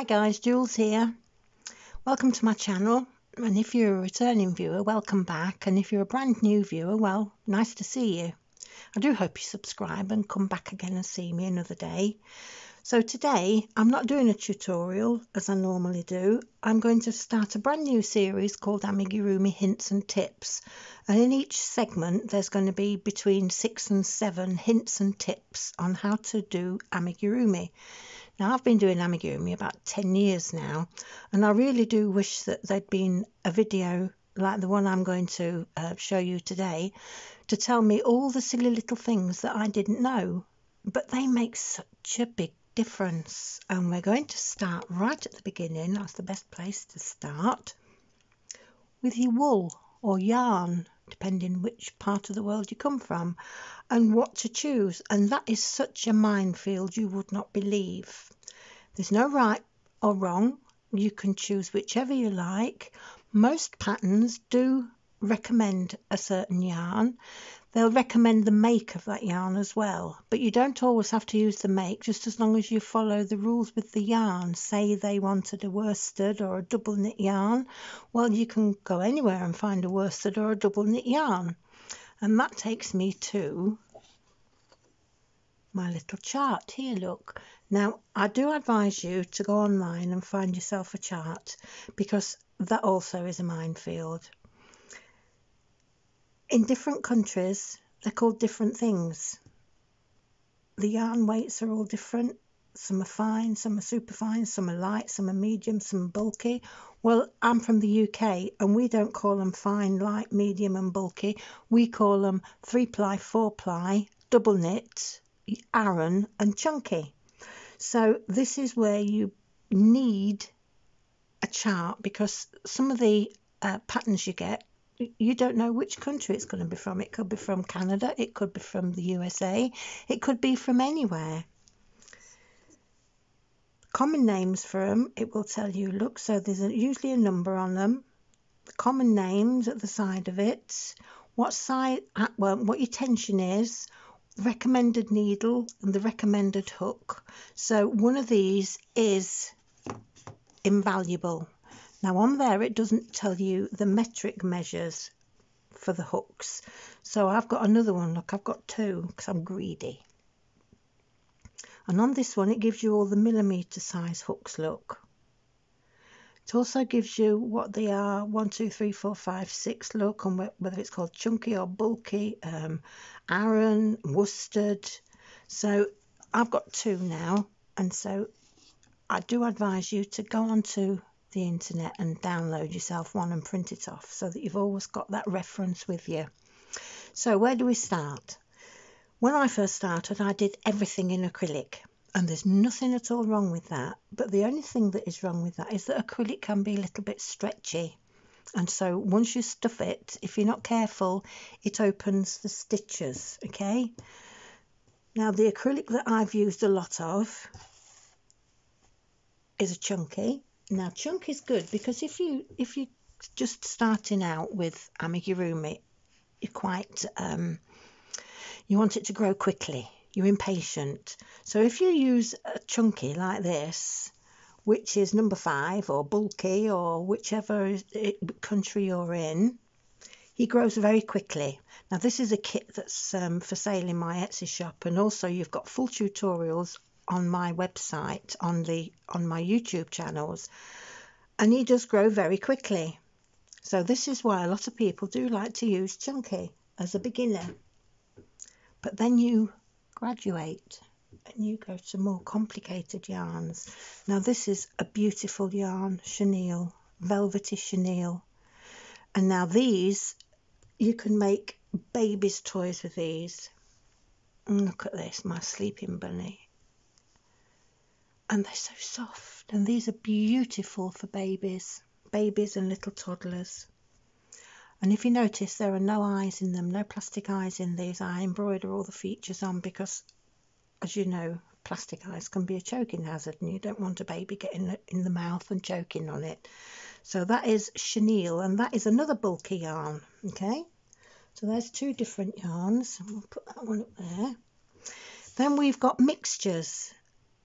Hi guys, Jules here. Welcome to my channel, and if you're a returning viewer, welcome back, and if you're a brand new viewer, well, nice to see you. I do hope you subscribe and come back again and see me another day. So today I'm not doing a tutorial as I normally do. I'm going to start a brand new series called Amigurumi Hints and Tips, and in each segment there's going to be between 6 and 7 hints and tips on how to do amigurumi. Now, I've been doing amigurumi about 10 years now, and I really do wish that there'd been a video like the one I'm going to show you today to tell me all the silly little things that I didn't know, but they make such a big difference. And we're going to start right at the beginning. That's the best place to start, with your wool or yarn, depending which part of the world you come from, and what to choose. And that is such a minefield you would not believe. There's no right or wrong. You can choose whichever you like. Most patterns do recommend a certain yarn. They'll recommend the make of that yarn as well, but you don't always have to use the make, just as long as you follow the rules with the yarn. Say they wanted a worsted or a double knit yarn, well, you can go anywhere and find a worsted or a double knit yarn. And that takes me to my little chart here, look. Now, I do advise you to go online and find yourself a chart, because that also is a minefield. In different countries, they're called different things. The yarn weights are all different. Some are fine, some are super fine, some are light, some are medium, some are bulky. Well, I'm from the UK, and we don't call them fine, light, medium and bulky. We call them 3-ply, 4-ply, double knit, Aran and chunky. So this is where you need a chart, because some of the patterns you get, you don't know which country it's going to be from. It could be from Canada, it could be from the USA, it could be from anywhere. Common names for them, it will tell you, look, so there's usually a number on them. The common names at the side of it, what side, what your tension is, the recommended needle and the recommended hook. So one of these is invaluable. Now on there it doesn't tell you the metric measures for the hooks, so I've got another one. Look, I've got two because I'm greedy. And on this one it gives you all the millimetre size hooks, look. It also gives you what they are, 1, 2, 3, 4, 5, 6, look, and whether it's called chunky or bulky, Aran, worsted. So I've got two now, and so I do advise you to go onto the internet and download yourself one and print it off, so that you've always got that reference with you. So where do we start? When I first started, I did everything in acrylic, and there's nothing at all wrong with that, but the only thing that is wrong with that is that acrylic can be a little bit stretchy, and so once you stuff it, if you're not careful, it opens the stitches. Okay, now the acrylic that I've used a lot of is a chunky. Now chunky is good because if you're just starting out with amigurumi, you're quite you want it to grow quickly, you're impatient. So if you use a chunky like this, which is number 5 or bulky or whichever country you're in, he grows very quickly. Now this is a kit that's for sale in my Etsy shop, and also you've got full tutorials on my website, on my YouTube channels, and he does grow very quickly. So this is why a lot of people do like to use chunky as a beginner. But then you graduate and you go to more complicated yarns. Now this is a beautiful yarn, chenille, velvety chenille. And now these, you can make babies' toys with these. And look at this, my sleeping bunny. And they're so soft, and these are beautiful for babies and little toddlers. And if you notice, there are no eyes in them, no plastic eyes in these. I embroider all the features on because, as you know, plastic eyes can be a choking hazard, and you don't want a baby getting in the mouth and choking on it. So that is chenille, and that is another bulky yarn. Okay, so there's two different yarns. We'll put that one up there. Then we've got mixtures.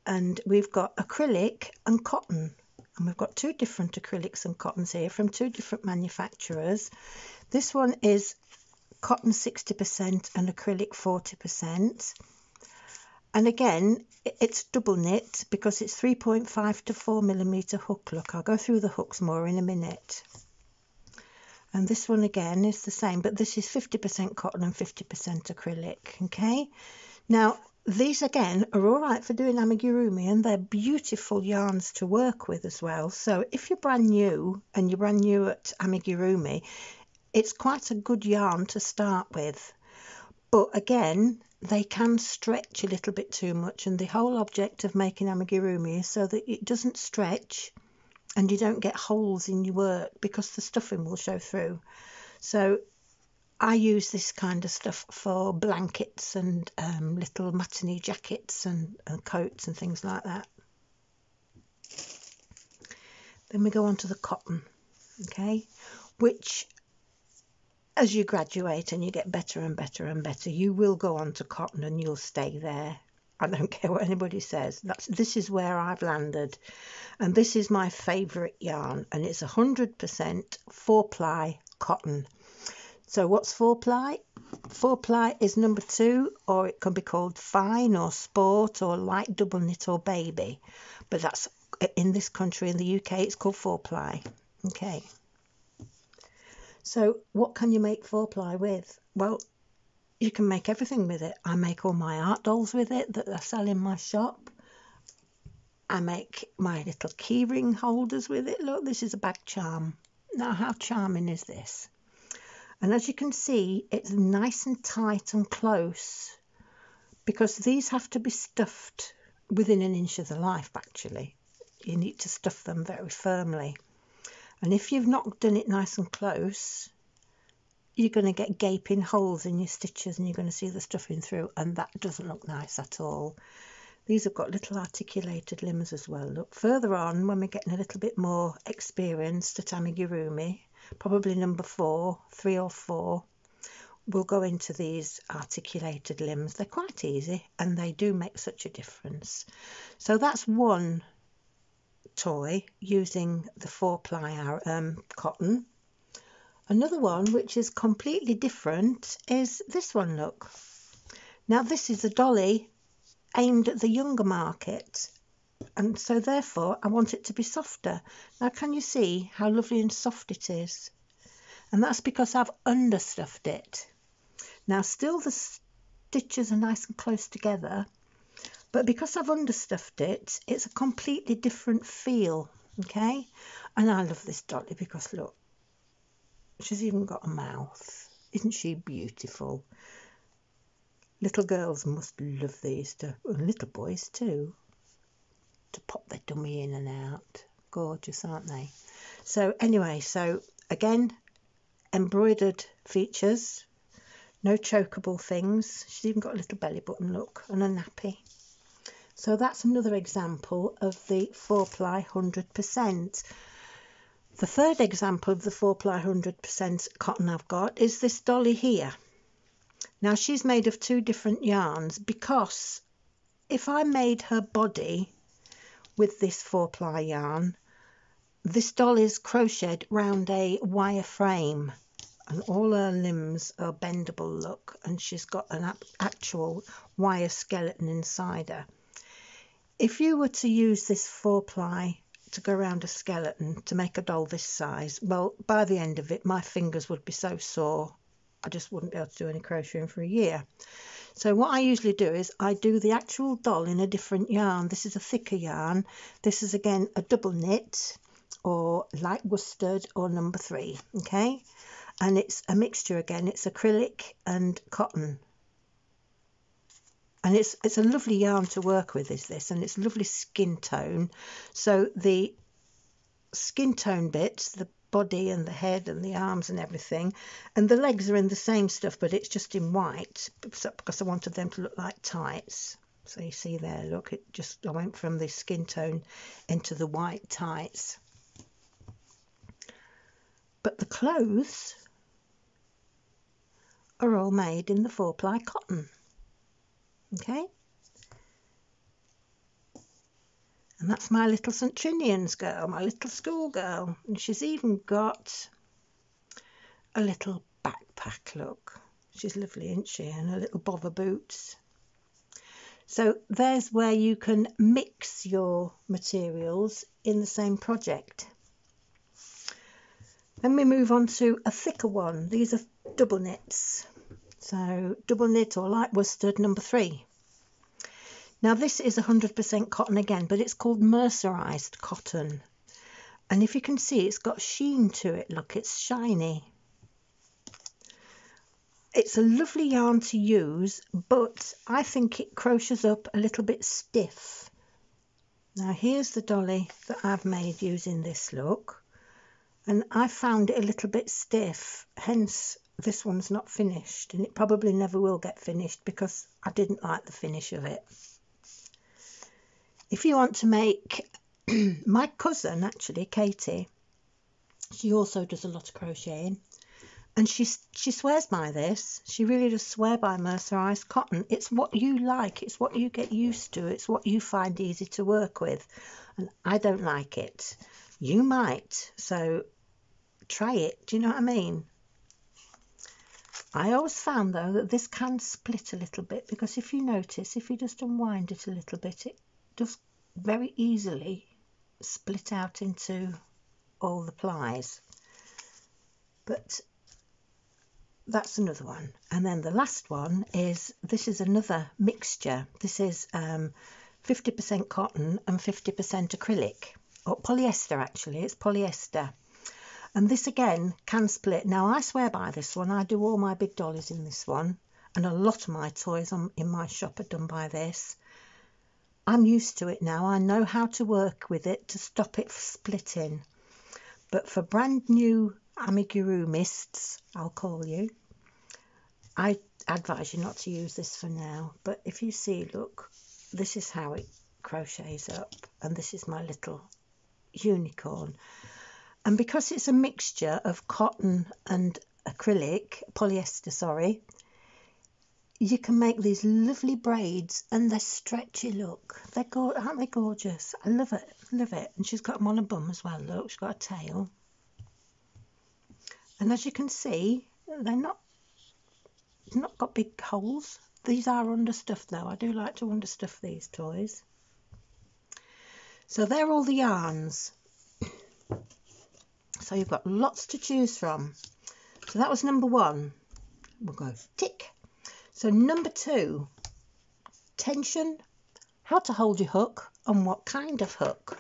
and we've got acrylic and cotton, and we've got two different acrylics and cottons here from two different manufacturers. This one is cotton 60% and acrylic 40%, and again it's double knit because it's 3.5 to 4mm hook. Look, I'll go through the hooks more in a minute. And this one again is the same, but this is 50% cotton and 50% acrylic. Okay, now these again are all right for doing amigurumi, and they're beautiful yarns to work with as well. So if you're brand new and you're brand new at amigurumi, it's quite a good yarn to start with. But again, they can stretch a little bit too much, and the whole object of making amigurumi is so that it doesn't stretch and you don't get holes in your work, because the stuffing will show through. So I use this kind of stuff for blankets and little matinee jackets and coats and things like that. Then we go on to the cotton, okay, which as you graduate and you get better and better and better, you will go on to cotton and you'll stay there. I don't care what anybody says. This is where I've landed, and this is my favourite yarn, and it's 100% 4-ply cotton. So what's 4-ply? 4-ply is number 2, or it can be called fine or sport or light double knit or baby, but that's in this country, in the UK, it's called 4-ply. Okay. So what can you make 4-ply with? Well, you can make everything with it. I make all my art dolls with it that I sell in my shop. I make my little keyring holders with it. Look, this is a bag charm. Now, how charming is this? And as you can see, it's nice and tight and close, because these have to be stuffed within an inch of the life, actually. You need to stuff them very firmly. And if you've not done it nice and close, you're going to get gaping holes in your stitches and you're going to see the stuffing through, and that doesn't look nice at all. These have got little articulated limbs as well. Look, further on, when we're getting a little bit more experienced at amigurumi, probably number 4, 3 or 4, we'll go into these articulated limbs. They're quite easy and they do make such a difference. So that's one toy using the 4-ply cotton. Another one, which is completely different, is this one, look. Now, this is a dolly aimed at the younger market, and so therefore I want it to be softer. Now, can you see how lovely and soft it is? And that's because I've understuffed it. Now, still the stitches are nice and close together, but because I've understuffed it, it's a completely different feel, okay? And I love this dolly because, look, she's even got a mouth. Isn't she beautiful? Little girls must love these, and little boys too, to pop their dummy in and out. Gorgeous, aren't they? So anyway, so again, embroidered features, no chokeable things. She's even got a little belly button, look, and a nappy. So that's another example of the 4-ply 100%. The third example of the 4-ply 100% cotton I've got is this dolly here. Now, she's made of 2 different yarns, because if I made her body with this 4-ply yarn, this doll is crocheted round a wire frame, and all her limbs are bendable, look, and she's got an actual wire skeleton inside her. If you were to use this 4-ply to go around a skeleton to make a doll this size, well, by the end of it, my fingers would be so sore, I just wouldn't be able to do any crocheting for a year. So what I usually do is I do the actual doll in a different yarn. This is a thicker yarn. This is, again, a double knit or light worsted or number 3, okay? And it's a mixture again. It's acrylic and cotton. And it's a lovely yarn to work with, is this, and it's lovely skin tone. So the skin tone bits, the body and the head and the arms and everything, and the legs are in the same stuff, but it's just in white because I wanted them to look like tights. So you see there, look, I went from the skin tone into the white tights. But the clothes are all made in the 4-ply cotton. Okay, And that's my little St Trinian's girl, my little school girl. And she's even got a little backpack, look. She's lovely, isn't she? And her little bother boots. So there's where you can mix your materials in the same project. Then we move on to a thicker one. These are double knits. So double knit or light worsted number 3. Now this is 100% cotton again, but it's called mercerized cotton. And if you can see, it's got sheen to it. Look, it's shiny. It's a lovely yarn to use, but I think it crochets up a little bit stiff. Now here's the dolly that I've made using this look. And I found it a little bit stiff, hence this one's not finished. And it probably never will get finished because I didn't like the finish of it. If you want to make, my cousin actually, Katie, she also does a lot of crocheting, and she swears by this. She really does swear by mercerized cotton. It's what you like, it's what you get used to, it's what you find easy to work with, and I don't like it. You might, so try it. Do you know what I mean? I always found though that this can split a little bit, because if you notice, if you just unwind it a little bit, it does very easily split out into all the plies. But that's another one. And then the last one is, this is another mixture. This is 50% cotton and 50% acrylic, or polyester actually, it's polyester. And this again can split. Now I swear by this one. I do all my big dollies in this one, and a lot of my toys in my shop are done by this. I'm used to it now. I know how to work with it to stop it splitting. But for brand new Amigurumists, I'll call you, I advise you not to use this for now. But if you see, look, this is how it crochets up, and this is my little unicorn. And because it's a mixture of cotton and acrylic, polyester, sorry, you can make these lovely braids, and they're stretchy, look. Aren't they gorgeous? I love it, love it. And she's got them on her bum as well, look. She's got a tail. And as you can see, they're not got big holes. These are understuffed though. I do like to understuff these toys. So they're all the yarns. So you've got lots to choose from. So that was number 1. We'll go tick. So number 2, tension, how to hold your hook and what kind of hook.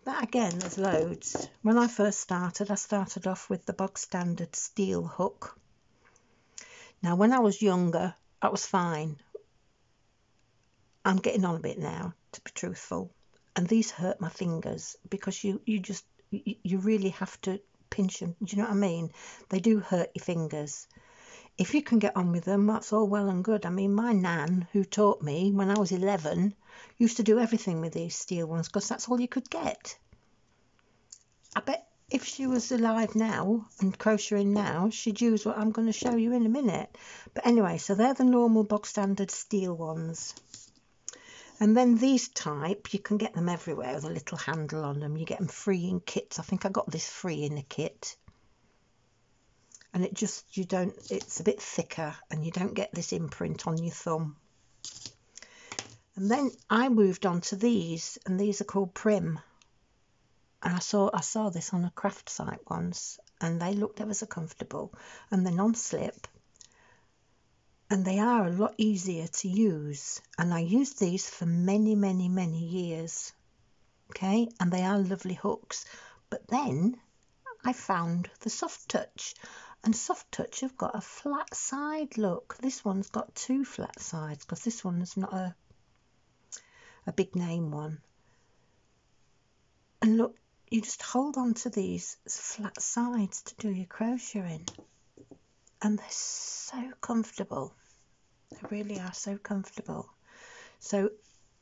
That again, there's loads. When I first started, I started off with the bog standard steel hook. Now when I was younger, that was fine. I'm getting on a bit now, to be truthful. And these hurt my fingers because you really have to pinch them. Do you know what I mean? They do hurt your fingers. If you can get on with them, that's all well and good. I mean, my nan, who taught me when I was 11, used to do everything with these steel ones because that's all you could get. I bet if she was alive now and crocheting now, she'd use what I'm going to show you in a minute. But anyway, so they're the normal bog standard steel ones. And then these type, you can get them everywhere with a little handle on them. You get them free in kits. I think I got this free in a kit. And it just, it's a bit thicker and you don't get this imprint on your thumb. And then I moved on to these, and these are called Prim. And I saw this on a craft site once, and they looked ever so comfortable, and they're non-slip, and they are a lot easier to use. And I used these for many, many, many years. Okay, and they are lovely hooks. But then I found the Soft Touch. And Soft Touch have got a flat side, look. This one's got 2 flat sides because this one is not a big name one. And look, you just hold on to these flat sides to do your crocheting. And they're so comfortable. They really are so comfortable. So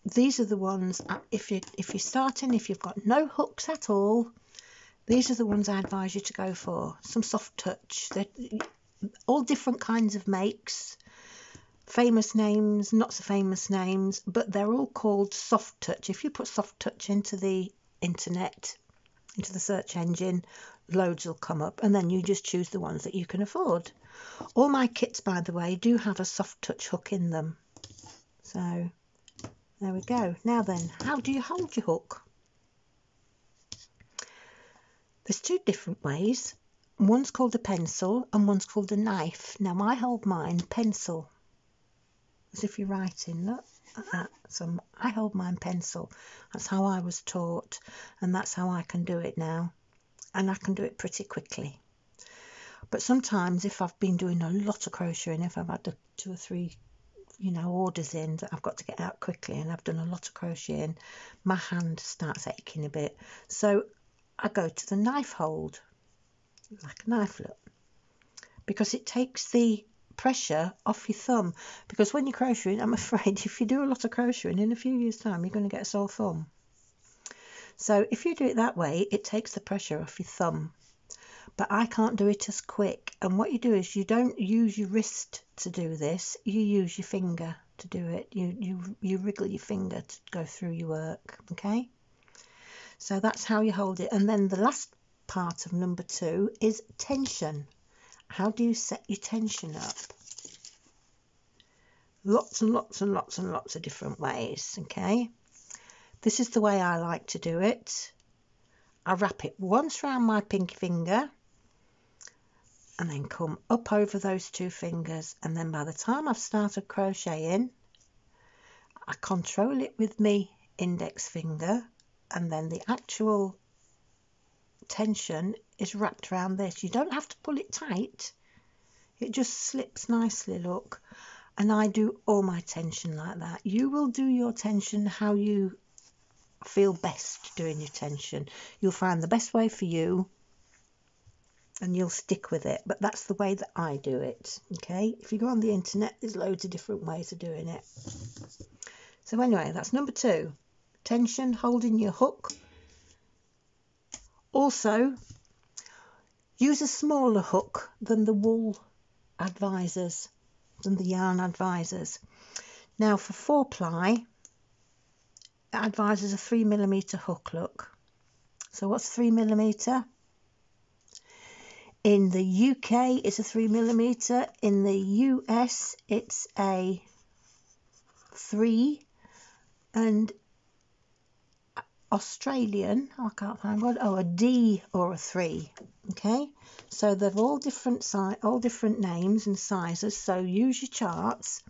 these are the ones, if you're starting, if you've got no hooks at all, these are the ones I advise you to go for. Some Soft Touch. They're all different kinds of makes. famous names, not so famous names, but they're all called soft touch. If you put soft touch into the internet, into the search engine, loads will come up, and then you just choose the ones that you can afford. All my kits, by the way, do have a soft touch hook in them. So there we go. Now then, how do you hold your hook? There's two different ways. One's called a pencil and one's called a knife. Now I hold mine pencil, as if you're writing, look like that. So I hold mine pencil. That's how I was taught, and that's how I can do it now, and I can do it pretty quickly. But sometimes if I've been doing a lot of crocheting, if I've had 2 or 3 orders in that I've got to get out quickly, and I've done a lot of crocheting, my hand starts aching a bit, so I go to the knife hold, like a knife, look, because it takes the pressure off your thumb. Because when you're crocheting, I'm afraid if you do a lot of crocheting, in a few years time you're going to get a sore thumb. So if you do it that way, it takes the pressure off your thumb. But I can't do it as quick, and what you do is you don't use your wrist to do this, you use your finger to do it. You wriggle your finger to go through your work. Okay, so that's how you hold it. And then the last part of number 2 is tension. How do you set your tension up? Lots and lots and lots and lots of different ways. Okay, this is the way I like to do it. I wrap it once around my pinky finger and then come up over those 2 fingers, and then by the time I've started crocheting, I control it with my index finger, and then the actual tension is wrapped around this. You don't have to pull it tight, it just slips nicely, look. And I do all my tension like that. You will do your tension how you feel best doing your tension. You'll find the best way for you and you'll stick with it, but that's the way that I do it. Okay, if you go on the internet, there's loads of different ways of doing it. So anyway, that's number 2, tension, holding your hook. Also use a smaller hook than the wool advisors, than the yarn advisors. Now for 4-ply, it advises a 3mm hook, look. So what's 3mm? In the UK it's a 3mm, in the US it's a 3, and Australian, I can't find one, a D or a 3. Okay, so they're all different all different names and sizes, so use your charts.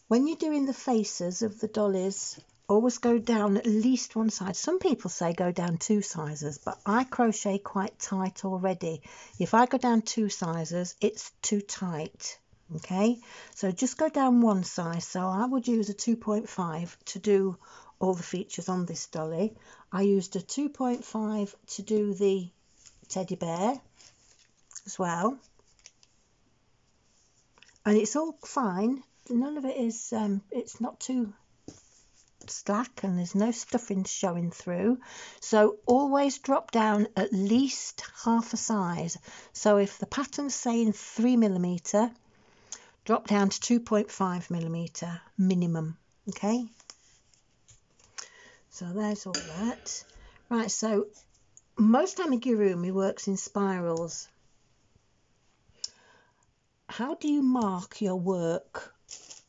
When you're doing the faces of the dollies, always go down at least one side. Some people say go down 2 sizes, but I crochet quite tight already. If I go down 2 sizes, it's too tight. Okay, so just go down one size. So I would use a 2.5 to do all the features on this dolly. I used a 2.5 to do the teddy bear as well, and it's all fine. None of it is it's not too slack, and there's no stuffing showing through. So always drop down at least half a size. So if the pattern's saying 3mm, drop down to 2.5mm minimum. Okay, so there's all that. Right, so most amigurumi works in spirals. How do you mark your work?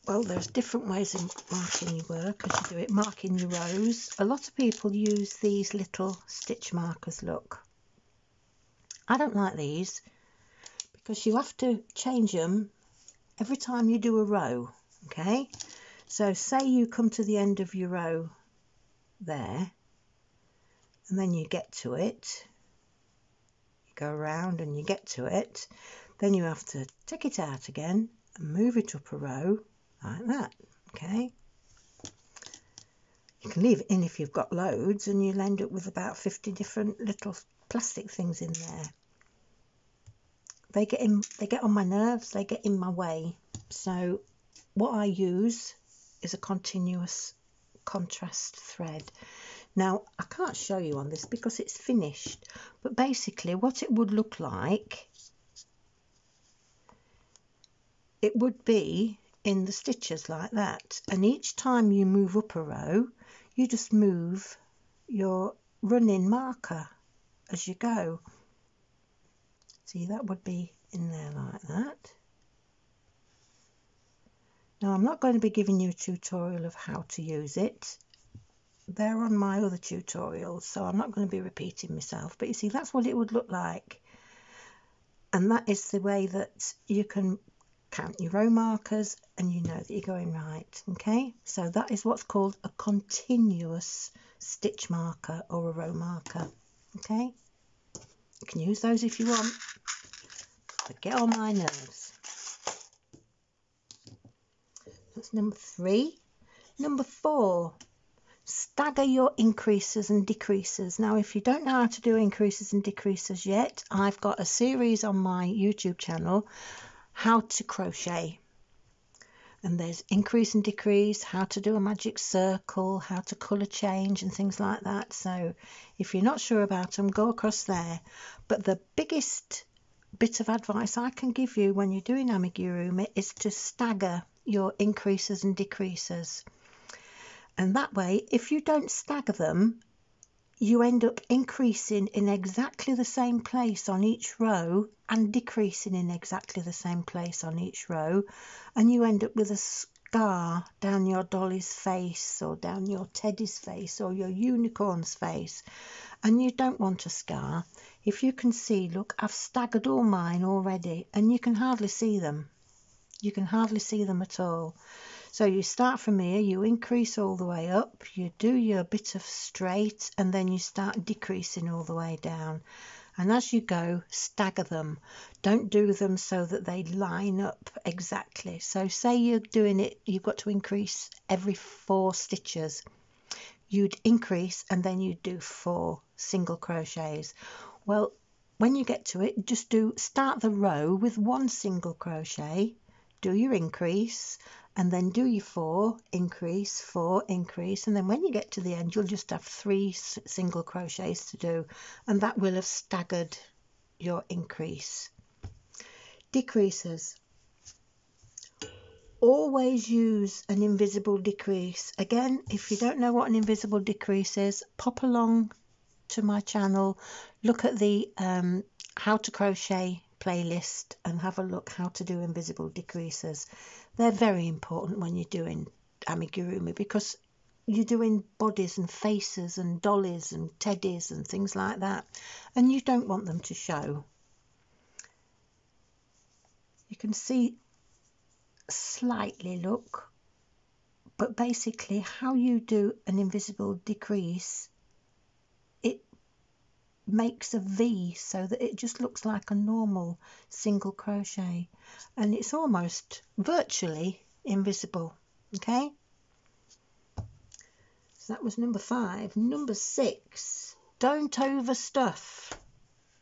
Well, there's different ways of marking your work as you do it. Marking your rows. A lot of people use these little stitch markers, look. I don't like these because you have to change them every time you do a row. Okay, so say you come to the end of your row there, and then you get to it, you go around and you get to it, then you have to take it out again and move it up a row like that. Okay, you can leave it in if you've got loads, and you'll end up with about 50 different little plastic things in there. They get on my nerves, they get in my way. So what I use is a continuous contrast thread. Now I can't show you on this because it's finished, but basically what it would look like it would be in the stitches like that, and each time you move up a row you just move your running marker as you go. See, that would be in there like that. Now I'm not going to be giving you a tutorial of how to use it. They're on my other tutorials, so I'm not going to be repeating myself, but you see, that's what it would look like. And that is the way that you can count your row markers and you know that you're going right. Okay, so that is what's called a continuous stitch marker or a row marker. Okay, you can use those if you want, but get on my nerves. That's number 3. Number 4, stagger your increases and decreases. Now, if you don't know how to do increases and decreases yet, I've got a series on my YouTube channel, how to crochet. And there's increase and decrease, how to do a magic circle, how to colour change and things like that. So if you're not sure about them, go across there. But the biggest bit of advice I can give you when you're doing amigurumi is to stagger your increases and decreases. And that way, if you don't stagger them, you end up increasing in exactly the same place on each row and decreasing in exactly the same place on each row, and you end up with a scar down your dolly's face or down your teddy's face or your unicorn's face, and you don't want a scar. If you can see, look, I've staggered all mine already, and you can hardly see them. You can hardly see them at all. So you start from here, you increase all the way up, you do your bit of straight, and then you start decreasing all the way down. And as you go, stagger them. Don't do them so that they line up exactly. So say you're doing it, you've got to increase every 4 stitches. You'd increase and then you'd do 4 single crochets. Well, when you get to it, just start the row with 1 single crochet, do your increase, and then do your 4, increase, 4, increase, and then when you get to the end you'll just have 3 single crochets to do, and that will have staggered your increase. Decreases. Always use an invisible decrease. Again, if you don't know what an invisible decrease is, pop along to my channel, look at the how to crochet playlist and have a look how to do invisible decreases. They're very important when you're doing amigurumi because you're doing bodies and faces and dollies and teddies and things like that, and you don't want them to show. You can see slightly, look, but basically how you do an invisible decrease, it makes a V so that it just looks like a normal single crochet, and it's almost virtually invisible. Okay, so that was number 5. Number 6, don't overstuff.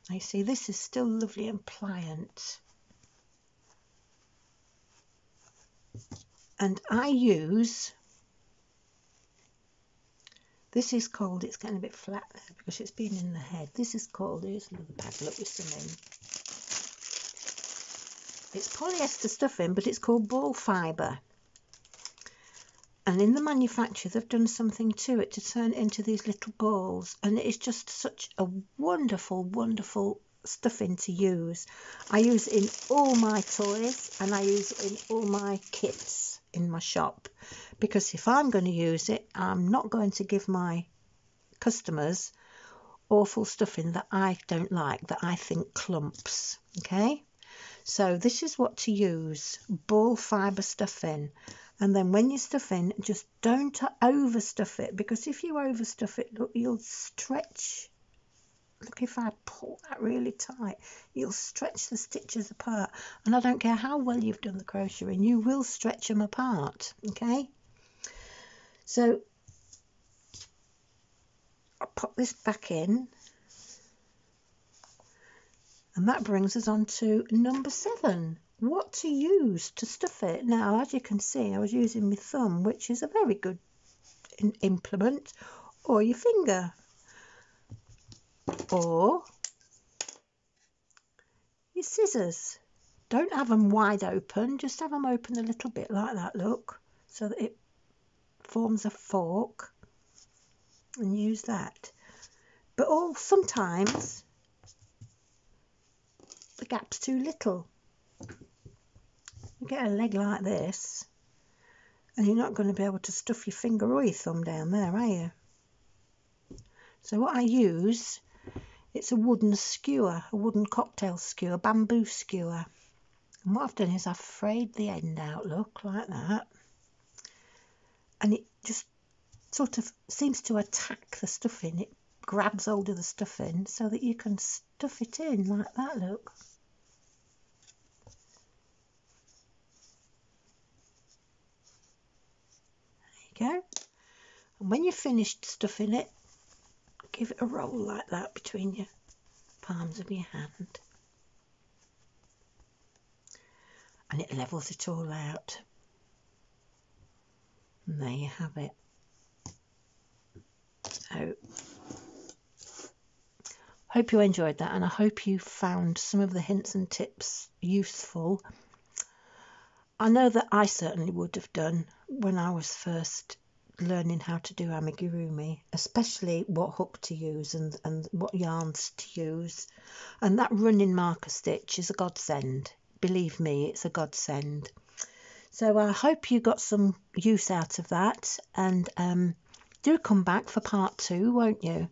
I see this is still lovely and pliant, and I use, this is called, it's getting a bit flat there because it's been in the head. This is called, here's another padlock with some in. It's polyester stuffing, but it's called ball fibre. And in the manufacture, they've done something to it to turn it into these little balls. And it is just such a wonderful, wonderful stuffing to use. I use it in all my toys and I use it in all my kits in my shop. Because if I'm going to use it, I'm not going to give my customers awful stuffing that I don't like, that I think clumps. Okay, so this is what to use, ball fibre stuffing. And then when you stuff in, just don't overstuff it, because if you overstuff it, look, you'll stretch. Look, if I pull that really tight, you'll stretch the stitches apart, and I don't care how well you've done the crocheting, you will stretch them apart. Okay, so I'll pop this back in, and that brings us on to number 7. What to use to stuff it. Now, as you can see, I was using my thumb, which is a very good implement, or your finger, or your scissors. Don't have them wide open, just have them open a little bit like that, look, so that it forms a fork, and use that. But sometimes the gap's too little. You get a leg like this, and you're not going to be able to stuff your finger or your thumb down there, are you? So what I use, it's a wooden skewer, a wooden cocktail skewer, bamboo skewer. And what I've done is I've frayed the end out, look, like that. And it just sort of seems to attack the stuffing. It grabs hold of the stuffing so that you can stuff it in like that, look. There you go. And when you've finished stuffing it, give it a roll like that between your palms of your hand. And it levels it all out. And there you have it. So, hope you enjoyed that, and I hope you found some of the hints and tips useful. I know that I certainly would have done when I was first learning how to do amigurumi, especially what hook to use and what yarns to use. And that running marker stitch is a godsend. Believe me, it's a godsend. So I hope you got some use out of that, and do come back for part 2, won't you?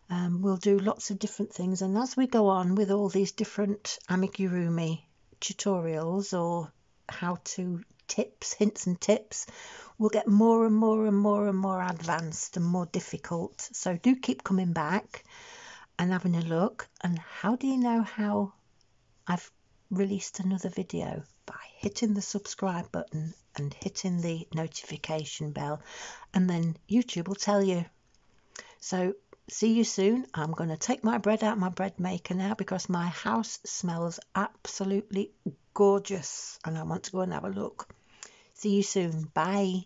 We'll do lots of different things, and as we go on with all these different amigurumi tutorials or how-to tips, hints and tips, we'll get more and more and more and more advanced and more difficult. So do keep coming back and having a look. And how do you know how I've released another video? By hitting the subscribe button and hitting the notification bell, and then YouTube will tell you. So see you soon. I'm going to take my bread out my bread maker now because my house smells absolutely gorgeous and I want to go and have a look. See you soon. Bye.